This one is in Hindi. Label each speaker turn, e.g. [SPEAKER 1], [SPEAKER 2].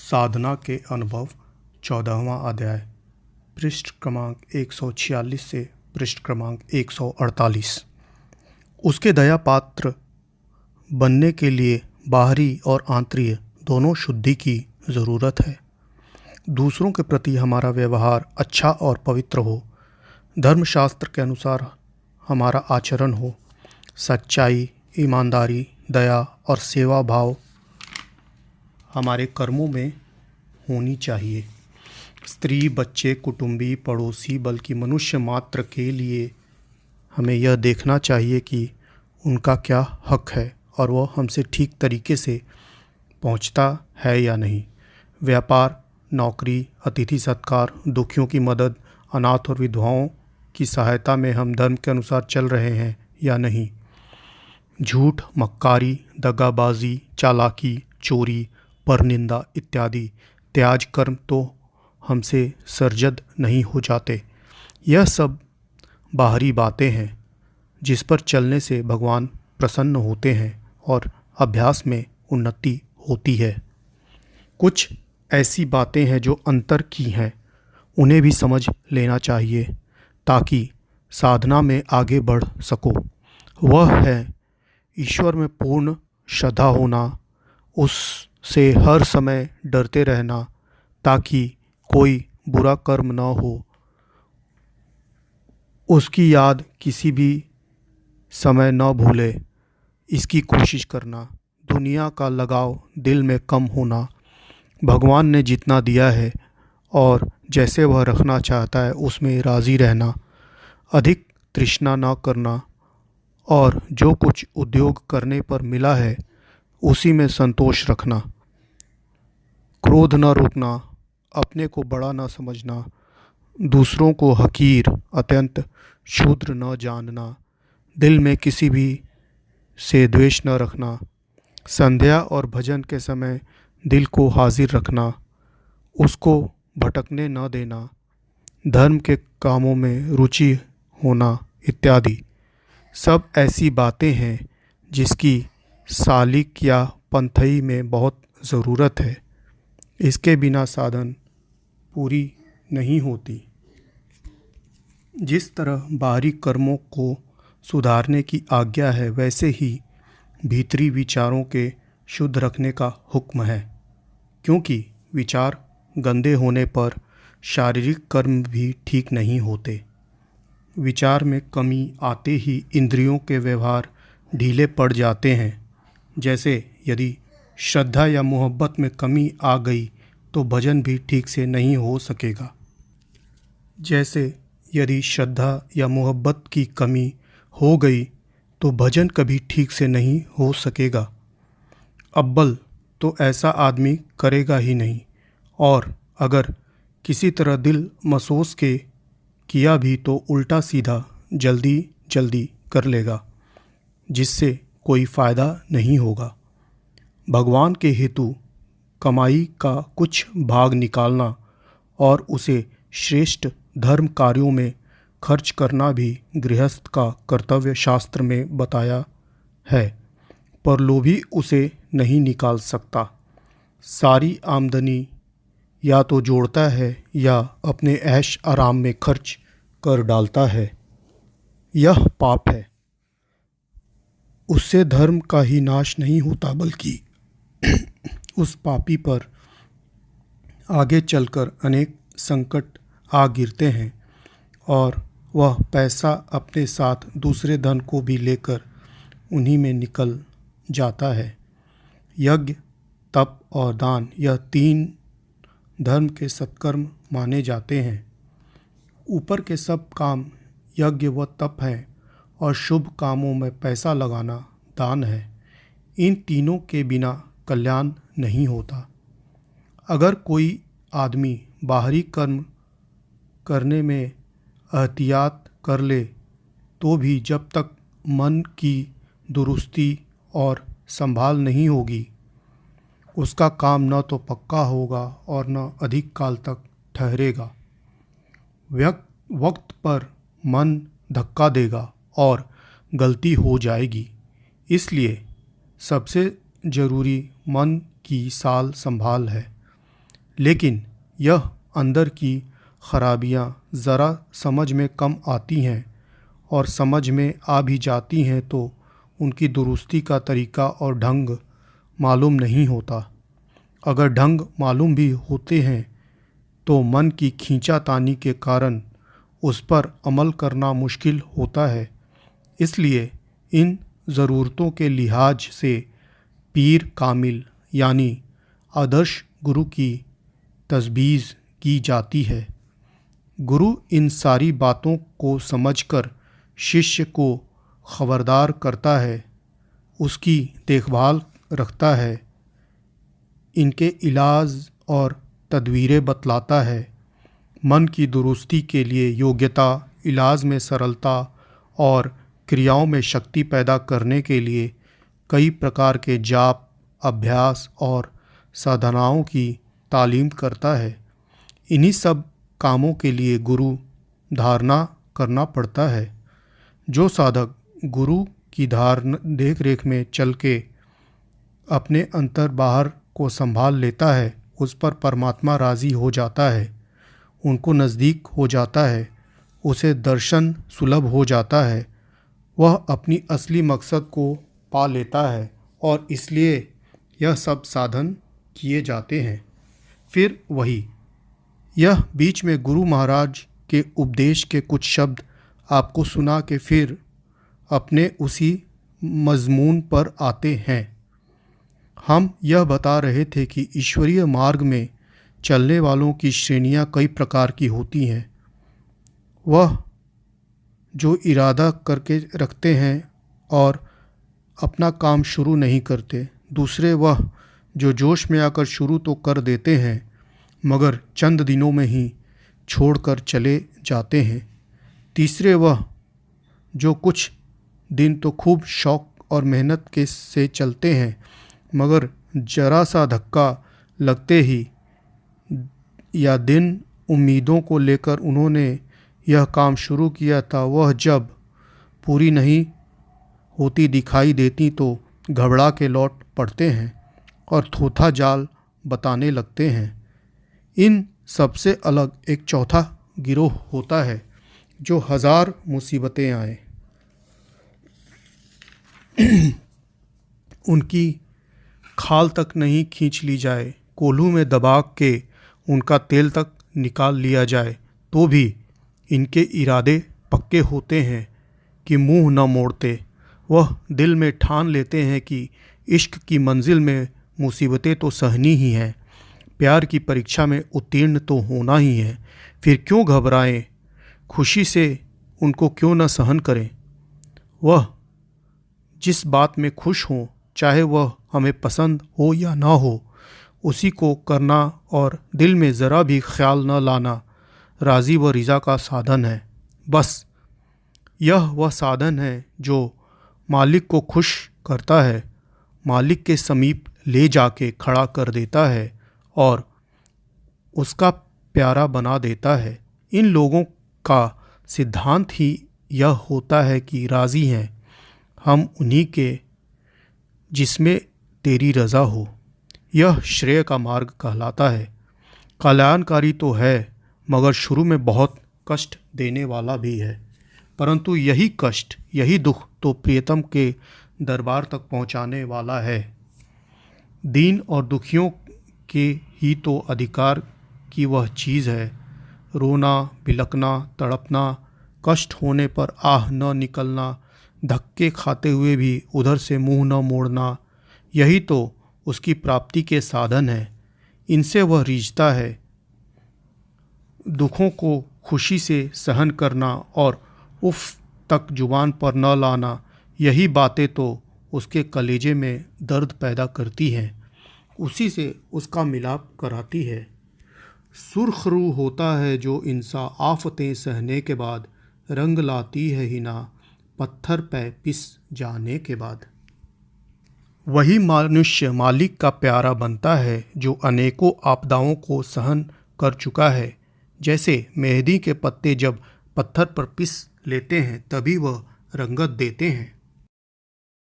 [SPEAKER 1] साधना के अनुभव 14वां अध्याय पृष्ठ क्रमांक 146 से पृष्ठ क्रमांक 148। उसके दया पात्र बनने के लिए बाहरी और आंतरिक दोनों शुद्धि की ज़रूरत है। दूसरों के प्रति हमारा व्यवहार अच्छा और पवित्र हो, धर्मशास्त्र के अनुसार हमारा आचरण हो, सच्चाई, ईमानदारी, दया और सेवा भाव हमारे कर्मों में होनी चाहिए। स्त्री, बच्चे, कुटुंबी, पड़ोसी, बल्कि मनुष्य मात्र के लिए हमें यह देखना चाहिए कि उनका क्या हक है और वह हमसे ठीक तरीके से पहुंचता है या नहीं। व्यापार, नौकरी, अतिथि सत्कार, दुखियों की मदद, अनाथ और विधवाओं की सहायता में हम धर्म के अनुसार चल रहे हैं या नहीं। झूठ, मक्कारी, दगाबाजी, चालाकी, चोरी, परनिंदा इत्यादि त्याज कर्म तो हमसे सरजद नहीं हो जाते। यह सब बाहरी बातें हैं जिस पर चलने से भगवान प्रसन्न होते हैं और अभ्यास में उन्नति होती है। कुछ ऐसी बातें हैं जो अंतर की हैं, उन्हें भी समझ लेना चाहिए ताकि साधना में आगे बढ़ सको। वह है ईश्वर में पूर्ण श्रद्धा होना, उससे हर समय डरते रहना ताकि कोई बुरा कर्म न हो, उसकी याद किसी भी समय न भूले, इसकी कोशिश करना, दुनिया का लगाव दिल में कम होना, भगवान ने जितना दिया है और जैसे वह रखना चाहता है उसमें राज़ी रहना, अधिक तृष्णा न करना और जो कुछ उद्योग करने पर मिला है उसी में संतोष रखना, क्रोध न रोकना, अपने को बड़ा न समझना, दूसरों को हकीर अत्यंत क्षुद्र न जानना, दिल में किसी भी से द्वेष न रखना, संध्या और भजन के समय दिल को हाजिर रखना, उसको भटकने न देना, धर्म के कामों में रुचि होना इत्यादि सब ऐसी बातें हैं जिसकी सालिक या पंथई में बहुत ज़रूरत है। इसके बिना साधन पूरी नहीं होती। जिस तरह बाहरी कर्मों को सुधारने की आज्ञा है, वैसे ही भीतरी विचारों के शुद्ध रखने का हुक्म है, क्योंकि विचार गंदे होने पर शारीरिक कर्म भी ठीक नहीं होते। विचार में कमी आते ही इंद्रियों के व्यवहार ढीले पड़ जाते हैं। जैसे यदि श्रद्धा या मोहब्बत में कमी आ गई तो भजन भी ठीक से नहीं हो सकेगा। जैसे यदि श्रद्धा या मोहब्बत की कमी हो गई तो भजन कभी ठीक से नहीं हो सकेगा। अव्वल तो ऐसा आदमी करेगा ही नहीं, और अगर किसी तरह दिल मसोस के किया भी तो उल्टा सीधा जल्दी जल्दी कर लेगा, जिससे कोई फ़ायदा नहीं होगा। भगवान के हेतु कमाई का कुछ भाग निकालना और उसे श्रेष्ठ धर्म कार्यों में खर्च करना भी गृहस्थ का कर्तव्य शास्त्र में बताया है, पर लोभी उसे नहीं निकाल सकता। सारी आमदनी या तो जोड़ता है या अपने ऐश आराम में खर्च कर डालता है। यह पाप है। उससे धर्म का ही नाश नहीं होता, बल्कि उस पापी पर आगे चलकर अनेक संकट आ गिरते हैं और वह पैसा अपने साथ दूसरे धन को भी लेकर उन्हीं में निकल जाता है। यज्ञ, तप और दान, यह तीन धर्म के सत्कर्म माने जाते हैं। ऊपर के सब काम यज्ञ व तप हैं और शुभ कामों में पैसा लगाना दान है। इन तीनों के बिना कल्याण नहीं होता। अगर कोई आदमी बाहरी कर्म करने में एहतियात कर ले तो भी जब तक मन की दुरुस्ती और संभाल नहीं होगी, उसका काम न तो पक्का होगा और न अधिक काल तक ठहरेगा। वक्त पर मन धक्का देगा और गलती हो जाएगी। इसलिए सबसे ज़रूरी मन की साल संभाल है। लेकिन यह अंदर की खराबियाँ ज़रा समझ में कम आती हैं और समझ में आ भी जाती हैं तो उनकी दुरुस्ती का तरीका और ढंग मालूम नहीं होता। अगर ढंग मालूम भी होते हैं तो मन की खींचातानी के कारण उस पर अमल करना मुश्किल होता है। इसलिए इन ज़रूरतों के लिहाज से पीर कामिल यानी आदर्श गुरु की तजवीज़ की जाती है। गुरु इन सारी बातों को समझकर शिष्य को खबरदार करता है, उसकी देखभाल रखता है, इनके इलाज और तदबीरें बतलाता है। मन की दुरुस्ती के लिए योग्यता, इलाज में सरलता और क्रियाओं में शक्ति पैदा करने के लिए कई प्रकार के जाप, अभ्यास और साधनाओं की तालीम करता है। इन्हीं सब कामों के लिए गुरु धारणा करना पड़ता है। जो साधक गुरु की देख रेख में चल के अपने अंतर बाहर को संभाल लेता है, उस पर परमात्मा राज़ी हो जाता है, उनको नज़दीक हो जाता है, उसे दर्शन सुलभ हो जाता है, वह अपनी असली मकसद को पा लेता है और इसलिए यह सब साधन किए जाते हैं। फिर वही यह बीच में गुरु महाराज के उपदेश के कुछ शब्द आपको सुना के फिर अपने उसी मज़मून पर आते हैं। हम यह बता रहे थे कि ईश्वरीय मार्ग में चलने वालों की श्रेणियां कई प्रकार की होती हैं। वह जो इरादा करके रखते हैं और अपना काम शुरू नहीं करते। दूसरे वह जो जोश में आकर शुरू तो कर देते हैं मगर चंद दिनों में ही छोड़कर चले जाते हैं। तीसरे वह जो कुछ दिन तो खूब शौक़ और मेहनत के से चलते हैं मगर जरा सा धक्का लगते ही या दिन उम्मीदों को लेकर उन्होंने यह काम शुरू किया था वह जब पूरी नहीं होती दिखाई देती तो घबरा के लौट पड़ते हैं और थोथा जाल बताने लगते हैं। इन सबसे अलग एक चौथा गिरोह होता है जो हज़ार मुसीबतें आए उनकी खाल तक नहीं खींच ली जाए, कोल्हू में दबा के उनका तेल तक निकाल लिया जाए तो भी इनके इरादे पक्के होते हैं कि मुंह न मोड़ते। वह दिल में ठान लेते हैं कि इश्क की मंजिल में मुसीबतें तो सहनी ही हैं, प्यार की परीक्षा में उत्तीर्ण तो होना ही है। फिर क्यों घबराएं, खुशी से उनको क्यों न सहन करें। वह जिस बात में खुश हों, चाहे वह हमें पसंद हो या ना हो, उसी को करना और दिल में ज़रा भी ख्याल न लाना राज़ी व रिज़ा का साधन है। बस यह वह साधन है जो मालिक को खुश करता है, मालिक के समीप ले जाके खड़ा कर देता है और उसका प्यारा बना देता है। इन लोगों का सिद्धांत ही यह होता है कि राज़ी हैं हम उन्हीं के जिसमें तेरी रज़ा हो। यह श्रेय का मार्ग कहलाता है। कल्याणकारी तो है मगर शुरू में बहुत कष्ट देने वाला भी है, परंतु यही कष्ट, यही दुख तो प्रियतम के दरबार तक पहुंचाने वाला है। दीन और दुखियों के ही तो अधिकार की वह चीज़ है। रोना, बिलकना, तड़पना, कष्ट होने पर आह न निकलना, धक्के खाते हुए भी उधर से मुंह न मोड़ना, यही तो उसकी प्राप्ति के साधन है। इनसे वह रीझता है। दुखों को खुशी से सहन करना और उफ तक जुबान पर न लाना, यही बातें तो उसके कलेजे में दर्द पैदा करती हैं, उसी से उसका मिलाप कराती है। सुर्खरू होता है जो इंसान आफतें सहने के बाद, रंग लाती है हिना पत्थर पे पिस जाने के बाद। वही मनुष्य मालिक का प्यारा बनता है जो अनेकों आपदाओं को सहन कर चुका है। जैसे मेहंदी के पत्ते जब पत्थर पर पिस लेते हैं तभी वह रंगत देते हैं।